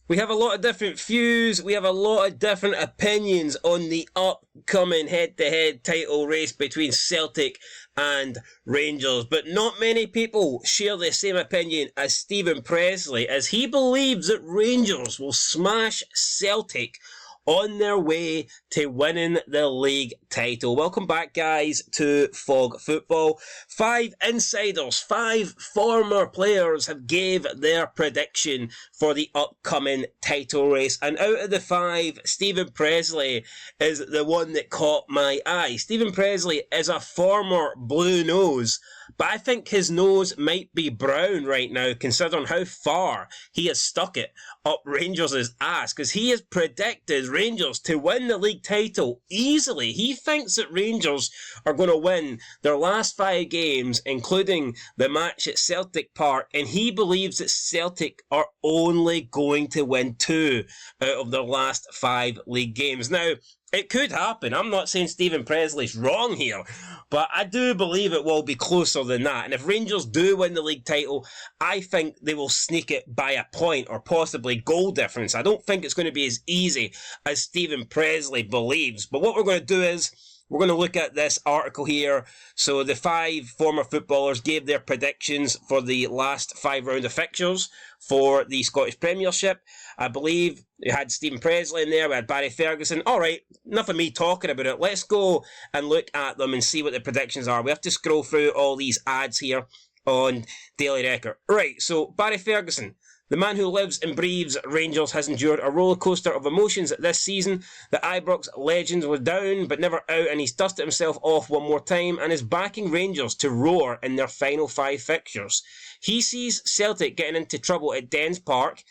We have a lot of different views, we have a lot of different opinions on the upcoming head-to-head title race between Celtic and Rangers, but not many people share the same opinion as Stephen Pressley, as he believes that Rangers will smash Celtic on their way to winning the league title. Welcome back, guys, to Fog Football. 5 insiders, 5 former players have gave their prediction for the upcoming title race. And out of the 5, Stephen Pressley is the one that caught my eye. Stephen Pressley is a former Blue Nose, but I think his nose might be brown right now, considering how far he has stuck it up Rangers' ass, because he has predicted Rangers to win the league title easily. He thinks that Rangers are going to win their last 5 games, including the match at Celtic Park, and he believes that Celtic are only going to win 2 out of their last 5 league games. Now, it could happen. I'm not saying Stephen Pressley's wrong here, but I do believe it will be closer than that. And if Rangers do win the league title, I think they will sneak it by a point or possibly goal difference. I don't think it's going to be as easy as Stephen Pressley believes. But what we're going to do is we're going to look at this article here. So the 5 former footballers gave their predictions for the last 5 round of fixtures for the Scottish Premiership. I believe we had Stephen Pressley in there, we had Barry Ferguson. Alright, enough of me talking about it. Let's go and look at them and see what the predictions are. We have to scroll through all these ads here on Daily Record. Right, so Barry Ferguson, the man who lives and breathes Rangers, has endured a rollercoaster of emotions this season. The Ibrox legend was down but never out, and he's dusted himself off one more time and is backing Rangers to roar in their final 5 fixtures. He sees Celtic getting into trouble at Dens Park,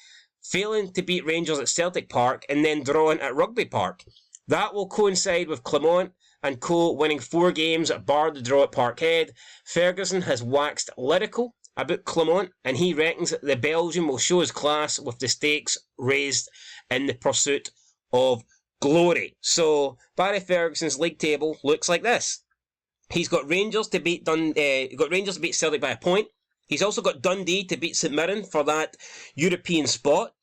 failing to beat Rangers at Celtic Park, and then drawing at Rugby Park. That will coincide with Clement and co winning 4 games, bar the draw at Parkhead. Ferguson has waxed lyrical about Clement, and he reckons that the Belgian will show his class with the stakes raised in the pursuit of glory. So Barry Ferguson's league table looks like this. He's got Rangers to beat Celtic by a point. He's also got Dundee to beat St Mirren for that European spot,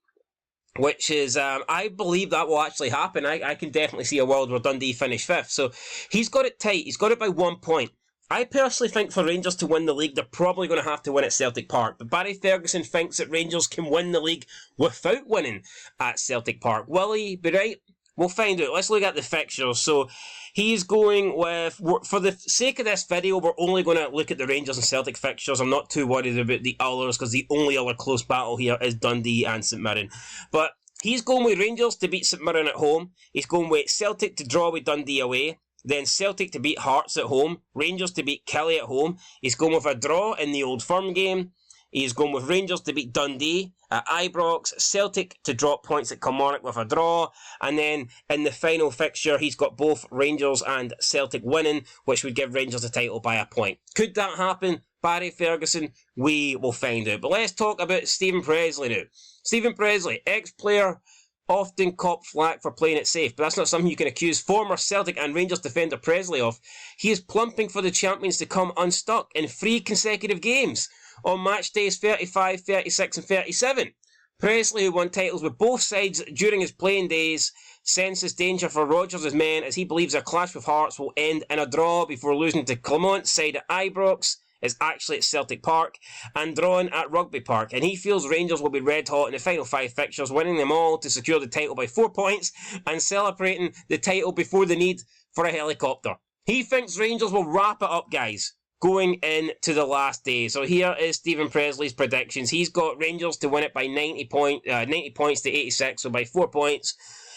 which is, I believe that will actually happen. I can definitely see a world where Dundee finish 5th. So he's got it tight. He's got it by 1 point. I personally think for Rangers to win the league, they're probably going to have to win at Celtic Park. But Barry Ferguson thinks that Rangers can win the league without winning at Celtic Park. Will he be right? We'll find out. Let's look at the fixtures. So he's going with, for the sake of this video, we're only going to look at the Rangers and Celtic fixtures. I'm not too worried about the others, because the only other close battle here is Dundee and St Mirren. But he's going with Rangers to beat St Mirren at home. He's going with Celtic to draw with Dundee away. Then Celtic to beat Hearts at home. Rangers to beat Kelly at home. He's going with a draw in the Old Firm game. He's going with Rangers to beat Dundee at Ibrox, Celtic to drop points at Kilmarnock with a draw, and then in the final fixture he's got both Rangers and Celtic winning, which would give Rangers the title by a point. Could that happen? Barry Ferguson, we will find out. But let's talk about Stephen Pressley now. Stephen Pressley, ex-player, often cop flack for playing it safe, but that's not something you can accuse former Celtic and Rangers defender Presley of. He is plumping for the champions to come unstuck in 3 consecutive games on match days 35, 36 and 37. Presley, who won titles with both sides during his playing days, senses danger for Rodgers' men, as he believes their clash with Hearts will end in a draw before losing to Clement's side at Ibrox, is actually at Celtic Park, and drawing at Rugby Park. And he feels Rangers will be red hot in the final 5 fixtures, winning them all to secure the title by 4 points and celebrating the title before the need for a helicopter. He thinks Rangers will wrap it up, guys, going into the last day. So here is Stephen Pressley's predictions. He's got Rangers to win it by 90 points to 86, so by 4 points.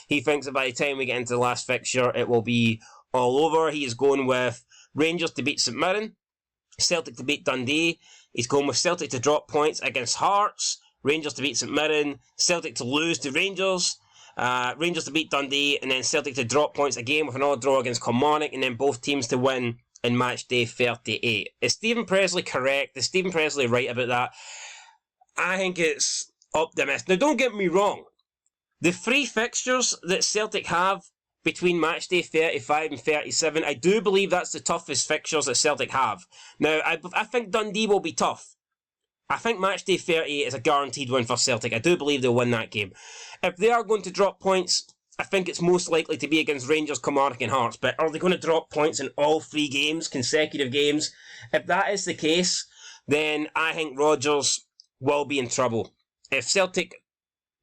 He thinks that by the time we get into the last fixture, it will be all over. He is going with Rangers to beat St Mirren, Celtic to beat Dundee. He's going with Celtic to drop points against Hearts, Rangers to beat St Mirren, Celtic to lose to Rangers, Rangers to beat Dundee, and then Celtic to drop points again with an odd draw against Kilmarnock, and then both teams to win in match day 38. Is Stephen Pressley correct? Is Stephen Pressley right about that? I think it's optimistic. Now, don't get me wrong. The 3 fixtures that Celtic have between match day 35 and 37, I do believe that's the toughest fixtures that Celtic have. Now, I think Dundee will be tough. I think matchday 30 is a guaranteed win for Celtic. I do believe they'll win that game. If they are going to drop points, I think it's most likely to be against Rangers, Kilmarnock and Hearts. But are they going to drop points in all 3 games, consecutive games? If that is the case, then I think Rodgers will be in trouble. If Celtic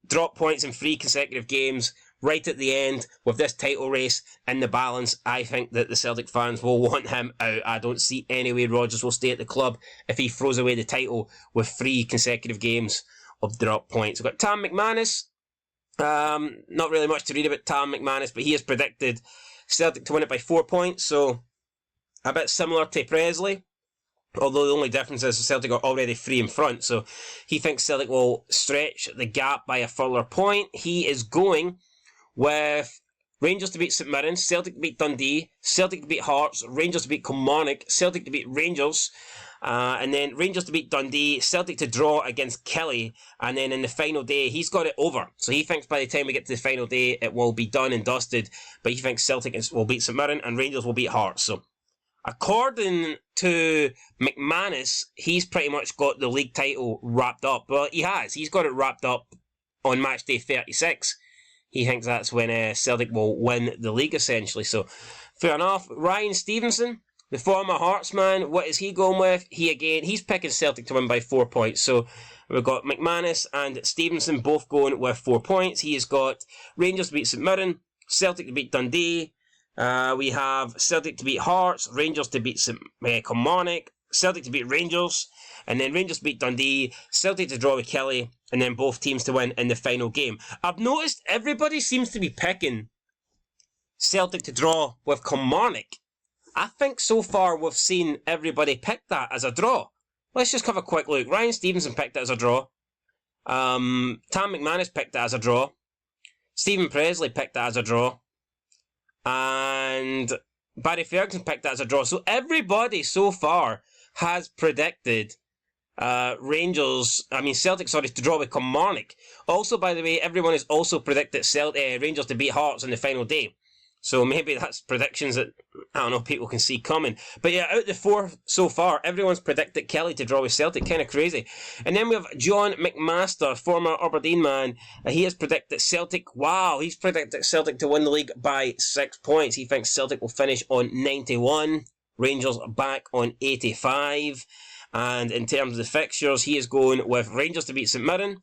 drop points in 3 consecutive games, right at the end, with this title race in the balance, I think that the Celtic fans will want him out. I don't see any way Rodgers will stay at the club if he throws away the title with 3 consecutive games of drop points. We've got Tam McManus. Not really much to read about Tam McManus, but he has predicted Celtic to win it by 4 points, so a bit similar to Presley. Although the only difference is Celtic are already 3 in front, so he thinks Celtic will stretch the gap by a further point. He is going with Rangers to beat St Mirren, Celtic to beat Dundee, Celtic to beat Hearts, Rangers to beat Kilmarnock, Celtic to beat Rangers, and then Rangers to beat Dundee, Celtic to draw against Kelly, and then in the final day, he's got it over. So he thinks by the time we get to the final day, it will be done and dusted, but he thinks Celtic will beat St Mirren and Rangers will beat Hearts. So according to McManus, he's pretty much got the league title wrapped up. Well, he has. He's got it wrapped up on match day 36. He thinks that's when Celtic will win the league, essentially. So, fair enough. Ryan Stevenson, the former Hearts man, what is he going with? He's picking Celtic to win by 4 points. So, we've got McManus and Stevenson both going with 4 points. He has got Rangers to beat St Mirren, Celtic to beat Dundee. We have Celtic to beat Hearts, Rangers to beat Kilmarnock, Celtic to beat Rangers, and then Rangers to beat Dundee, Celtic to draw with Kelly, and then both teams to win in the final game. I've noticed everybody seems to be picking Celtic to draw with Kilmarnock. I think so far we've seen everybody pick that as a draw. Let's just have a quick look. Ryan Stevenson picked it as a draw. Tam McManus picked it as a draw. Stephen Pressley picked it as a draw. And Barry Ferguson picked that as a draw. So everybody so far has predicted Celtic, to draw with Kilmarnock. Also, by the way, everyone has also predicted Rangers to beat Hearts on the final day. So maybe that's predictions that, I don't know, people can see coming. But yeah, out of the 4 so far, everyone's predicted Kelly to draw with Celtic. Kind of crazy. And then we have John McMaster, former Aberdeen man. He has predicted Celtic. Wow, he's predicted Celtic to win the league by 6 points. He thinks Celtic will finish on 91. Rangers back on 85. And in terms of the fixtures, he is going with Rangers to beat St Mirren,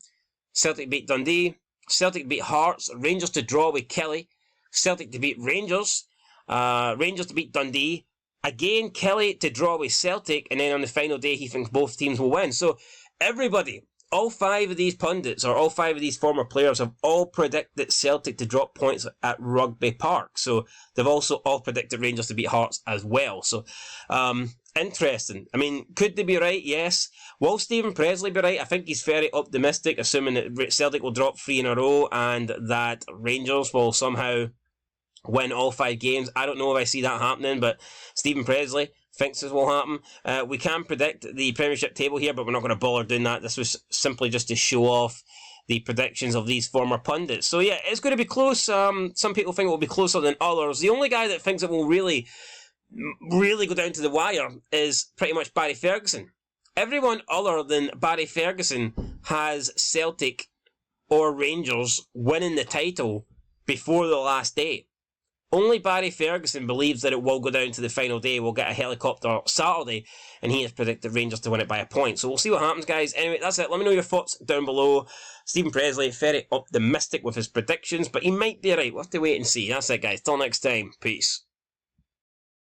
Celtic to beat Dundee, Celtic to beat Hearts, Rangers to draw with Kelly, Celtic to beat Rangers, Rangers to beat Dundee, again Kelly to draw with Celtic, and then on the final day he thinks both teams will win. So everybody, all 5 of these pundits, or all 5 of these former players, have all predicted Celtic to drop points at Rugby Park. So they've also all predicted Rangers to beat Hearts as well. So interesting. I mean, could they be right? Yes. Will Stephen Pressley be right? I think he's very optimistic, assuming that Celtic will drop 3 in a row and that Rangers will somehow win all 5 games. I don't know if I see that happening, but Stephen Pressley thinks this will happen. We can predict the Premiership table here, but we're not going to bother doing that. This was simply just to show off the predictions of these former pundits. So yeah, it's going to be close. Some people think it will be closer than others. The only guy that thinks it will really go down to the wire is pretty much Barry Ferguson. Everyone other than Barry Ferguson has Celtic or Rangers winning the title before the last day. Only Barry Ferguson believes that it will go down to the final day. We'll get a helicopter Saturday, and he has predicted Rangers to win it by a point. So we'll see what happens, guys. Anyway, that's it. Let me know your thoughts down below. Stephen Pressley, very optimistic with his predictions, but he might be right. We'll have to wait and see. That's it, guys. Till next time. Peace.